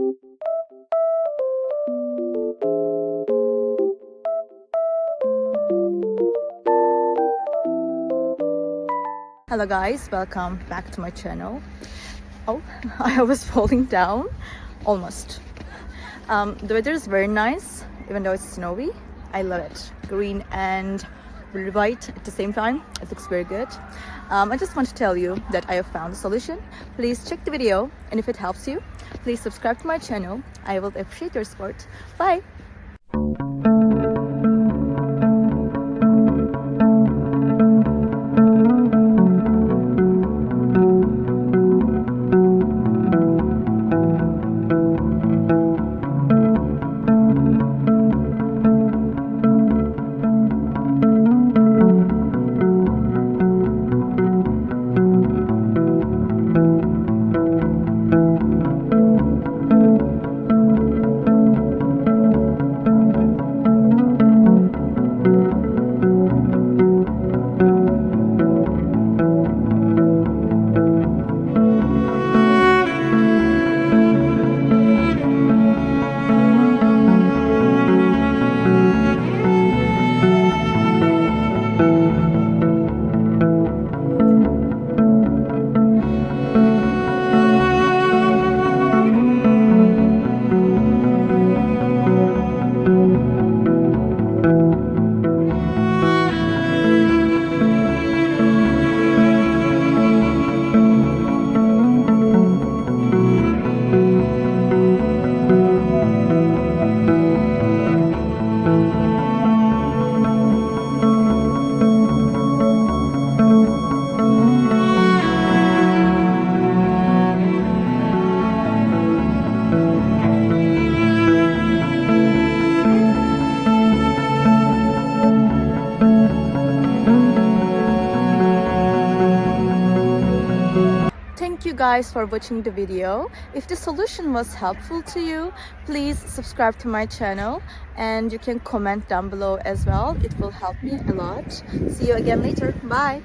Hello guys, welcome back to my channel. Oh, I was falling down almost. The weather is very nice, even though it's snowy. I love it. Green and really white at the same time. It looks very good. I just want to tell you that I have found a solution. Please check the video, and if it helps you, please subscribe to my channel. I will appreciate your support. Bye! Thank you guys for watching the video. If the solution was helpful to you, please subscribe to my channel and you can comment down below as well. It will help me a lot. See you again later. Bye.